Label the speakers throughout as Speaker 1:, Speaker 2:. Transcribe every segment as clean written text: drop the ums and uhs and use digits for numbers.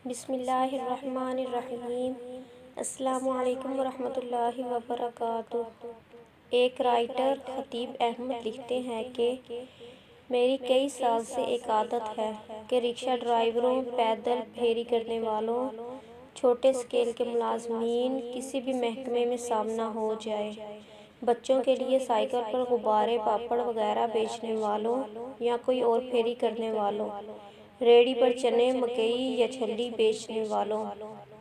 Speaker 1: بسم اللہ الرحمن الرحیم۔ السلام علیکم ورحمۃ اللہ وبرکاتہ۔ ایک رائٹر خطیب احمد لکھتے ہیں کہ میری کئی سال سے ایک عادت ہے کہ رکشہ ڈرائیوروں، پیدل پھیری کرنے والوں، چھوٹے اسکیل کے ملازمین، کسی بھی محکمے میں سامنا ہو جائے، بچوں کے لیے سائیکل پر غبارے، پاپڑ وغیرہ بیچنے والوں یا کوئی اور پھیری کرنے والوں، ریہڑی پر چنے، مکئی یا چھلی بیچنے والوں،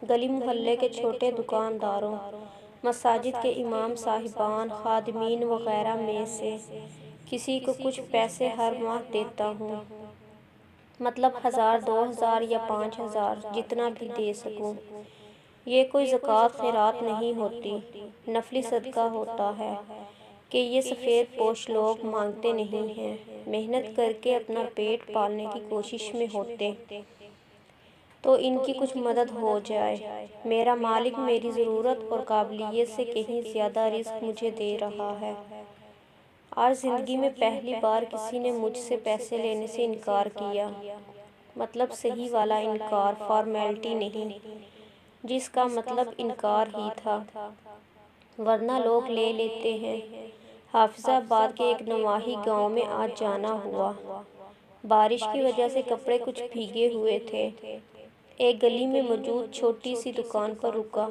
Speaker 1: گلی محلے کے چھوٹے دکانداروں، مساجد کے امام صاحبان، خادمین وغیرہ میں سے کسی کو کچھ پیسے ہر ماہ دیتا ہوں، مطلب 1000، 2000 یا 5000، جتنا بھی دے سکوں۔ یہ کوئی زکوٰۃ خیرات نہیں ہوتی، نفلی صدقہ ہوتا ہے کہ یہ سفید پوش لوگ مانگتے نہیں ہیں، محنت کر کے اپنا پیٹ پالنے کی کوشش میں ہوتے تو ان کی کچھ مدد ہو جائے۔ میرا مالک میری ضرورت اور قابلیت سے کہیں زیادہ رزق مجھے دے رہا ہے۔ آج زندگی میں پہلی بار کسی نے مجھ سے پیسے لینے سے انکار کیا، مطلب صحیح والا انکار، فارمیلٹی نہیں، جس کا مطلب انکار ہی تھا، ورنہ لوگ لے لیتے ہیں۔ حافظ آباد کے ایک نواحی گاؤں میں آج جانا ہوا۔ بارش کی وجہ سے کپڑے کچھ بھیگے ہوئے تھے۔ ایک گلی میں موجود چھوٹی سی دکان پر رکا،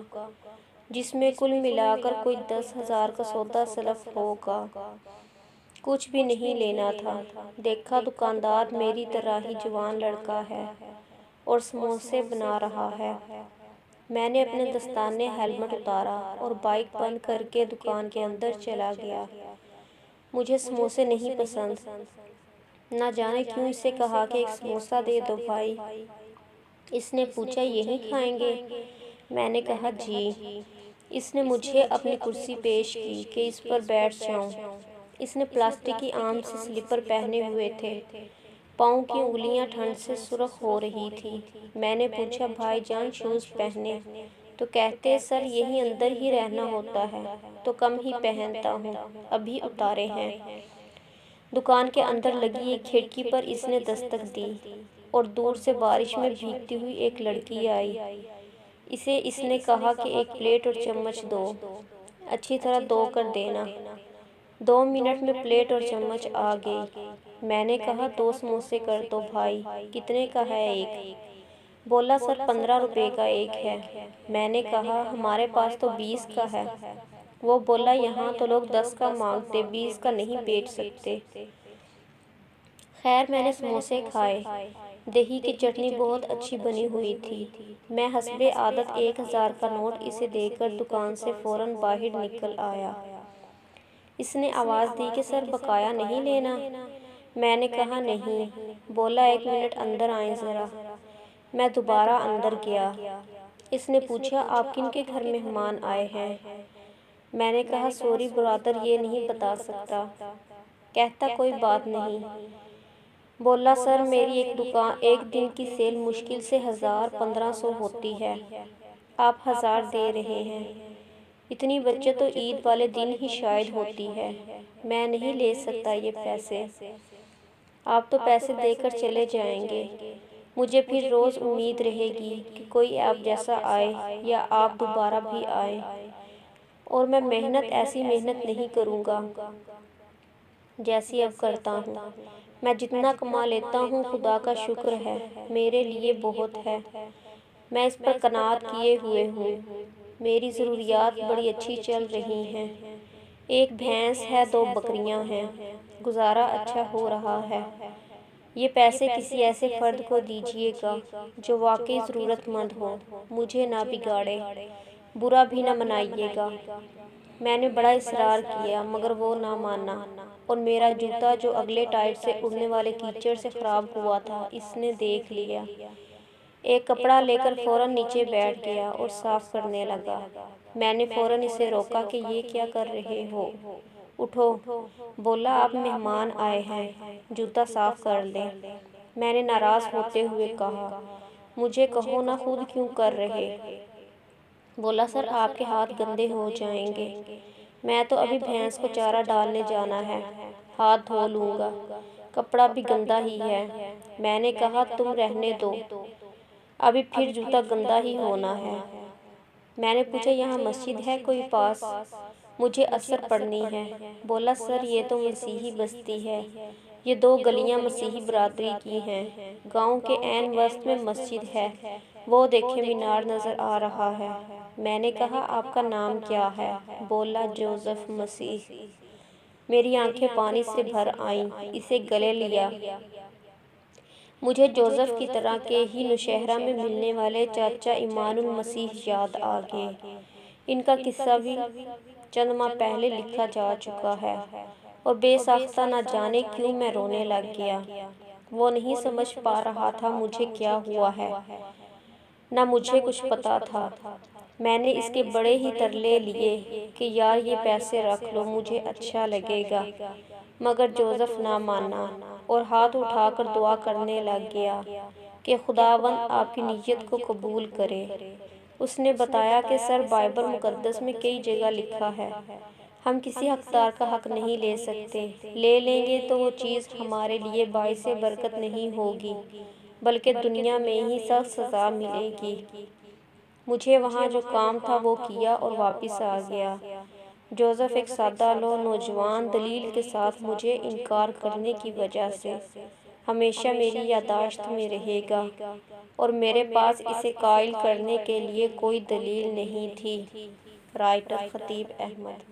Speaker 1: جس میں کل ملا کر کوئی 10,000 کا سودا سلف ہوگا۔ کچھ بھی نہیں لینا تھا۔ دیکھا دکاندار میری طرح ہی جوان لڑکا ہے اور سموسے بنا رہا ہے۔ میں نے اپنے دستانے، ہیلمٹ اتارا اور بائیک بند کر کے دکان کے اندر چلا گیا۔ مجھے سموسے نہیں پسند۔ نہ جانے کیوں اسے کہا کہ ایک سموسہ دے دو بھائی۔ اس نے پوچھا یہیں کھائیں گے؟ میں نے کہا جی۔ اس نے مجھے اپنی کرسی پیش کی کہ اس پر بیٹھ جاؤں۔ اس نے پلاسٹک کی عام سے سلیپر پہنے ہوئے تھے، پاؤں کی انگلیاں ٹھنڈ سے سرخ ہو رہی تھیں۔ میں نے پوچھا بھائی جان شوز پہنے؟ تو کہتے سر یہیں اندر ہی رہنا ہوتا ہے تو کم ہی پہنتا ہوں، ابھی اتارے ہیں۔ دکان کے اندر لگی ایک کھڑکی پر اس نے دستک دی اور دور سے بارش میں بھیگتی ہوئی ایک لڑکی آئی۔ اسے اس نے کہا کہ ایک پلیٹ اور چمچ دو، اچھی طرح دھو کر دینا۔ 2 منٹ میں پلیٹ اور چمچ آ گئی۔ میں نے کہا 2 سموسے کر دو بھائی، کتنے کا ہے ایک؟ بولا سر 15 روپے کا ایک ہے۔ میں نے کہا ہمارے پاس تو 20 کا ہے۔ وہ بولا یہاں تو لوگ 10 کا مانگتے، 20 کا نہیں بیچ سکتے۔ خیر میں نے سموسے کھائے۔ دہی کی چٹنی بہت اچھی بنی ہوئی تھی۔ میں حسب عادت 1000 کا نوٹ اسے دے کر دکان سے فوراً باہر نکل آیا۔ اس نے آواز دی کہ سر بقایا نہیں لینا؟ میں نے کہا نہیں۔ بولا 1 منٹ اندر آئیں ذرا۔ میں دوبارہ اندر گیا۔ اس نے پوچھا آپ کن کے گھر مہمان آئے ہیں؟ میں نے کہا سوری برادر یہ نہیں بتا سکتا۔ کہتا کوئی بات نہیں۔ بولا سر میری ایک دن کی سیل مشکل سے 1000-1500 ہوتی ہے، آپ 1000 دے رہے ہیں۔ اتنی بچت تو عید والے دن ہی شاید ہوتی ہے۔ میں نہیں لے سکتا یہ پیسے۔ آپ تو پیسے دے کر چلے جائیں گے، مجھے پھر روز امید رہے گی کہ کوئی آپ جیسا آئے یا آپ دوبارہ بھی آئیں، اور میں ایسی محنت نہیں کروں گا جیسی اب کرتا ہوں۔ میں جتنا کما لیتا ہوں خدا کا شکر ہے، میرے لیے بہت ہے۔ میں اس پر قناعت کیے ہوئے ہوں۔ میری ضروریات بڑی اچھی چل رہی ہیں۔ ایک بھینس ہے، 2 بکریاں ہیں، گزارا اچھا ہو رہا ہے۔ یہ پیسے کسی ایسے فرد کو دیجیے گا جو واقعی ضرورت مند ہو، مجھے نہ بگاڑے، برا بھی نہ منائیے گا۔ میں نے بڑا اصرار کیا مگر وہ نہ مانا، اور میرا جوتا جو اگلے ٹائر سے اڑنے والے کیچڑ سے خراب ہوا تھا اس نے دیکھ لیا۔ ایک کپڑا لے کر فوراً نیچے بیٹھ گیا اور صاف کرنے لگا۔ میں نے فوراً اسے روکا کہ یہ کیا کر رہے ہو، اٹھو۔ بولا آپ مہمان آئے ہیں، جوتا صاف کر لیں۔ میں نے ناراض ہوتے ہوئے کہا مجھے کہو نا خود کیوں کر رہے؟ بولا سر آپ کے ہاتھ گندے ہو جائیں گے۔ میں تو ابھی بھینس کو چارہ ڈالنے جانا ہے، ہاتھ دھو لوں گا، کپڑا بھی گندا ہی ہے۔ میں نے کہا تم رہنے دو، ابھی پھر جوتا گندا ہی ہونا ہے۔ میں نے پوچھا یہاں مسجد ہے کوئی پاس؟ مجھے اثر پڑنی ہے۔ بولا سر یہ تو مسیحی بستی ہے، یہ 2 گلیاں مسیحی برادری کی ہیں، گاؤں کے عین وسط میں مسجد ہے، وہ دیکھیں مینار نظر آ رہا ہے۔ میں نے کہا آپ کا نام کیا ہے؟ بولا جوزف مسیح۔ میری آنکھیں پانی سے بھر آئیں، اسے گلے لیا۔ مجھے جوزف کی طرح کے ہی نوشہرہ میں ملنے والے چاچا ایمان المسیح یاد آ گئے۔ ان کا قصہ بھی چند ماہ پہلے لکھا جا چکا ہے، اور بے ساختہ نہ جانے کیوں میں رونے لگ گیا۔ وہ نہیں سمجھ پا رہا تھا مجھے کیا ہوا ہے، نہ مجھے کچھ پتا تھا۔ میں نے اس کے بڑے ہی ترلے لیے کہ یار یہ پیسے رکھ لو، مجھے اچھا لگے گا، مگر جوزف نہ مانا اور ہاتھ اٹھا کر دعا کرنے لگ گیا کہ خداوند آپ کی نیت کو قبول کرے۔ اس نے بتایا کہ سر بائبل مقدس میں کئی جگہ لکھا ہے ہم کسی حقدار کا حق نہیں لے سکتے، لے لیں گے تو وہ چیز ہمارے لیے باعث برکت نہیں ہوگی بلکہ دنیا میں ہی سخت سزا ملے گی۔ مجھے وہاں جو کام تھا وہ کیا اور واپس آ گیا۔ جوزف ایک سادہ لوح نوجوان دلیل کے ساتھ مجھے انکار کرنے کی وجہ سے ہمیشہ میری یادداشت میں رہے گا، اور میرے پاس اسے قائل کرنے کے لیے کوئی دلیل نہیں تھی۔ رائٹر خطیب احمد۔